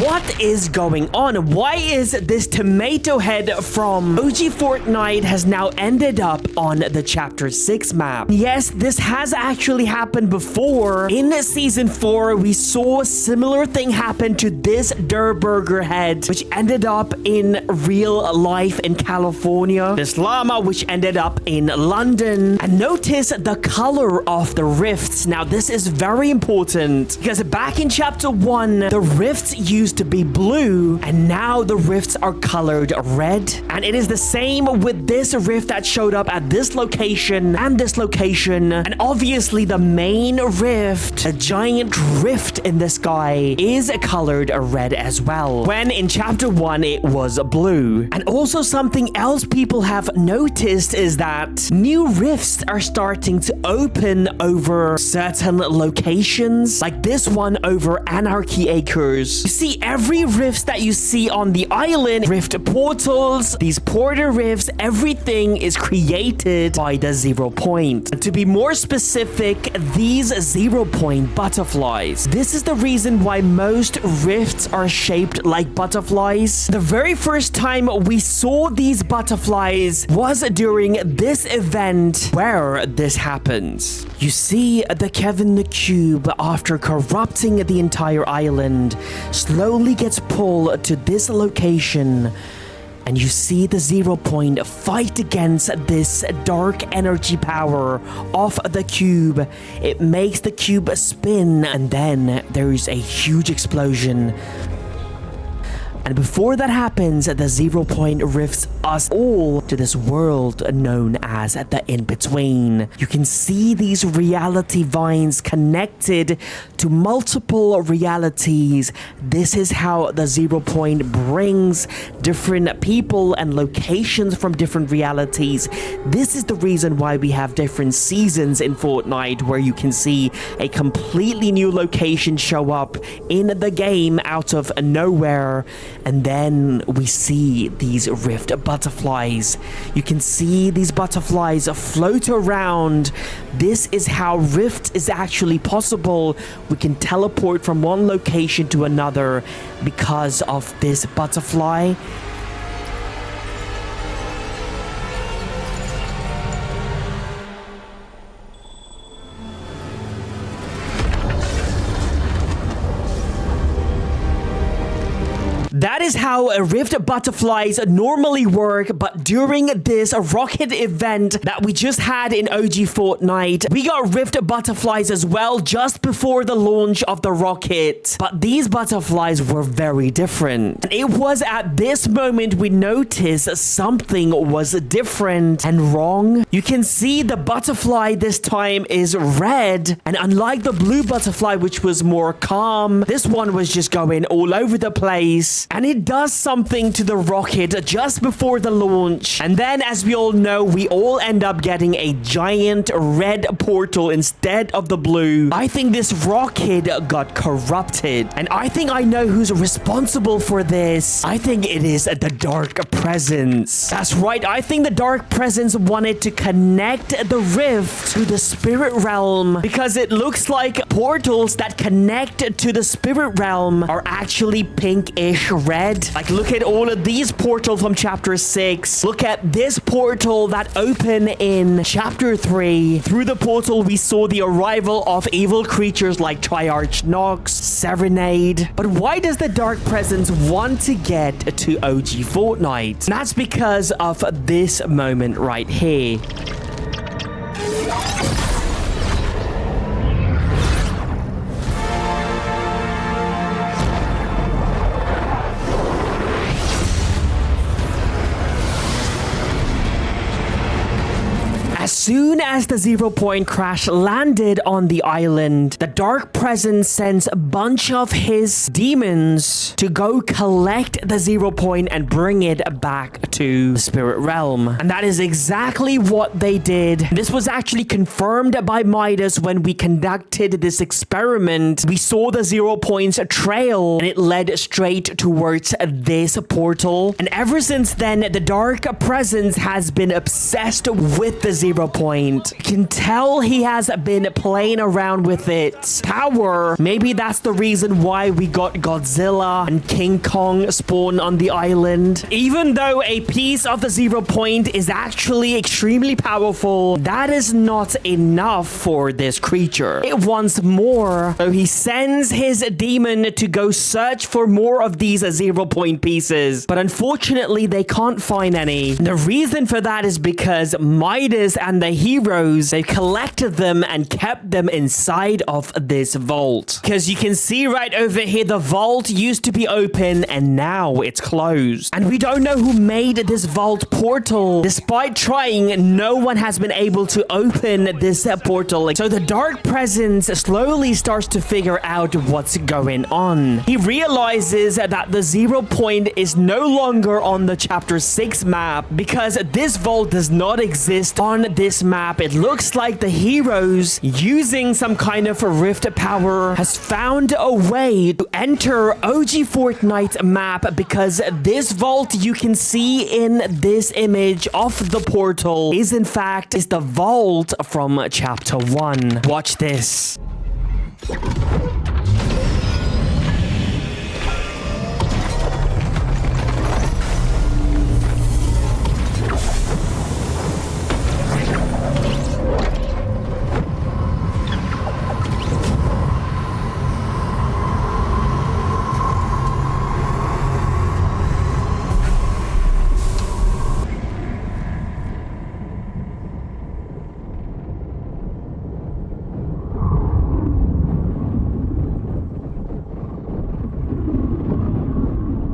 What is going on? Why is this tomato head from OG Fortnite has now ended up on the Chapter 6 map? Yes, this has actually happened before. In Season 4, we saw a similar thing happen to this Durburger head, which ended up in real life in California. This llama, which ended up in London. And notice the color of the rifts. Now, this is very important because back in Chapter 1, the rifts used to be blue, and now the rifts are colored red. And it is the same with this rift that showed up at this location and this location. And obviously, the main rift, a giant rift in the sky, is colored red as well, when in Chapter 1 it was blue. And also something else people have noticed is that new rifts are starting to open over certain locations, like this one over Anarchy Acres. You see, every rift that you see on the island, rift portals, these porter rifts, everything is created by the 0 point. To be more specific, these 0 point butterflies. This is the reason why most rifts are shaped like butterflies. The very first time we saw these butterflies was during this event where this happens. You see, the Kevin the Cube, after corrupting the entire island, slowly gets pulled to this location. And you see the 0 point fight against this dark energy power of the cube. It makes the cube spin, and then there's a huge explosion. And before that happens, the 0 point rifts us all to this world known as the in-between. You can see these reality vines connected to multiple realities. This is how the 0 point brings different people and locations from different realities. This is the reason why we have different seasons in Fortnite, where you can see a completely new location show up in the game out of nowhere. And then we see these rift butterflies. You can see these butterflies float around. This is how rift is actually possible. We can teleport from one location to another because of this butterfly. That is how rift butterflies normally work, but during this rocket event that we just had in OG Fortnite, we got rift butterflies as well just before the launch of the rocket. But these butterflies were very different. And it was at this moment we noticed something was different and wrong. You can see the butterfly this time is red, and unlike the blue butterfly, which was more calm, this one was just going all over the place. And it does something to the rocket just before the launch. And then, as we all know, we all end up getting a giant red portal instead of the blue. I think this rocket got corrupted. And I think I know who's responsible for this. I think it is the Dark Presence. That's right. I think the Dark Presence wanted to connect the rift to the spirit realm, because it looks like portals that connect to the spirit realm are actually pinkish red. Like, look at all of these portals from Chapter 6. Look at this portal that opened in Chapter 3. Through the portal, we saw the arrival of evil creatures like Triarch Nox, Serenade. But why does the Dark Presence want to get to OG Fortnite? And that's because of this moment right here. As soon as the 0 point crash landed on the island, the Dark Presence sends a bunch of his demons to go collect the 0 point and bring it back to the spirit realm. And that is exactly what they did. This was actually confirmed by Midas when we conducted this experiment. We saw the 0 point's trail, and it led straight towards this portal. And ever since then, the Dark Presence has been obsessed with the 0 point. You can tell he has been playing around with its power. Maybe that's the reason why we got Godzilla and King Kong spawn on the island. Even though a piece of the 0 point is actually extremely powerful, that is not enough for this creature. It wants more. So he sends his demon to go search for more of these 0 point pieces. But unfortunately, they can't find any. The reason for that is because Midas and the heroes, they collected them and kept them inside of this vault. Because you can see right over here, the vault used to be open and now it's closed. And we don't know who made this vault portal. Despite trying, no one has been able to open this portal. So the dark presence slowly starts to figure out what's going on. He realizes that the 0 point is no longer on the chapter 6 map because this vault does not exist on this map. It looks like the heroes, using some kind of a rift power, has found a way to enter OG Fortnite map because this vault you can see in this image of the portal is in fact the vault from chapter 1. Watch this.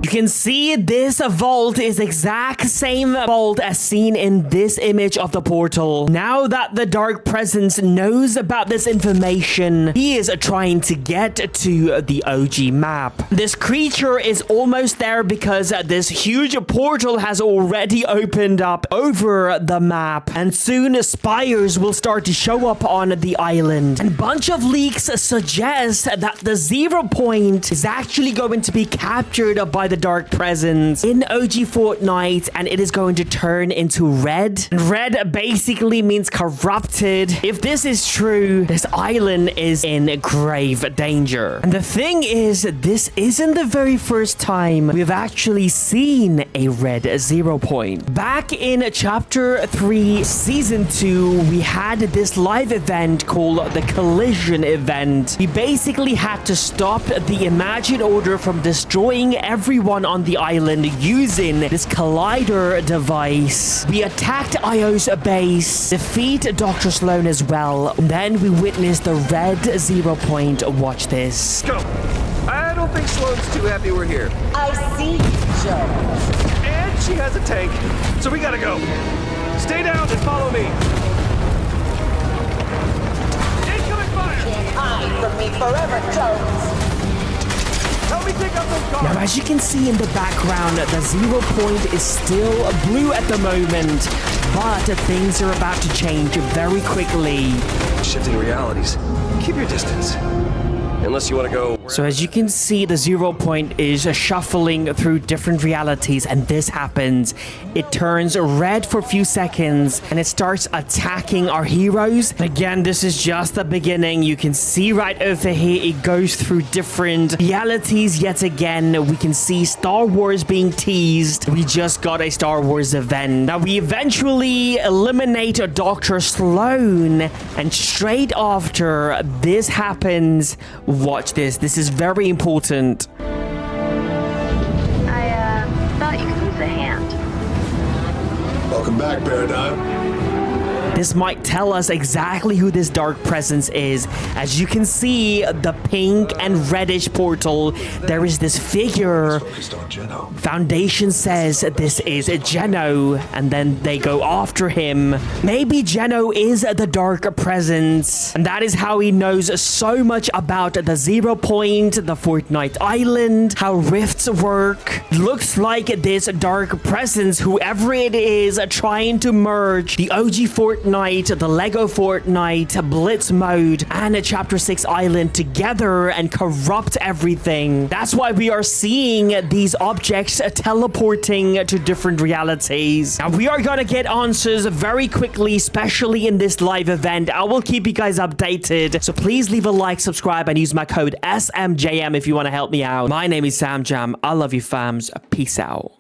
You can see this vault is exact same vault as seen in this image of the portal. Now that the dark presence knows about this information, he is trying to get to the OG map. This creature is almost there because this huge portal has already opened up over the map, and soon spires will start to show up on the island. And a bunch of leaks suggest that the 0 point is actually going to be captured by the dark presence in OG Fortnite, and it is going to turn into red. And red basically means corrupted. If this is true, this island is in grave danger. And the thing is, this isn't the very first time we've actually seen a red 0 point. Back in chapter 3 season 2, we had this live event called the collision event. We basically had to stop the Imagine Order from destroying everyone on the island using this collider device. We attacked Io's base, defeat Dr. Sloan as well. And then we witnessed the red 0 point. Watch this. Go! I don't think Sloan's too happy we're here. I see, Joe. And she has a tank, so we gotta go. Stay down and follow me. Incoming fire! Can't hide from me forever, Jones. Help me take out those cars! Now, as you can see in the background, the 0 point is still blue at the moment, but things are about to change very quickly. Shifting realities. Keep your distance. Unless you want to go... So as you can see, the 0 point is shuffling through different realities, and this happens. It turns red for a few seconds, and it starts attacking our heroes. Again, this is just the beginning. You can see right over here, it goes through different realities yet again. We can see Star Wars being teased. We just got a Star Wars event. Now, we eventually eliminate Dr. Sloan, and straight after this happens, watch this. This is very important. I thought you could use a hand. Welcome back, Paradigm. This might tell us exactly who this dark presence is. As you can see, the pink and reddish portal, there is this figure. Foundation says this is Geno, and then they go after him. Maybe Geno is the dark presence, and that is how he knows so much about the 0 point, the Fortnite island, how rifts work. Looks like this dark presence, whoever it is, trying to merge the OG Fortnite, the Lego Fortnite, Blitz mode, and a Chapter 6 island together alter and corrupt everything. That's why we are seeing these objects teleporting to different realities. Now, we are gonna get answers very quickly, especially in this live event. I will keep you guys updated. So please leave a like, subscribe, and use my code SMJM if you want to help me out. My name is Sam Jam. I love you, fams. Peace out.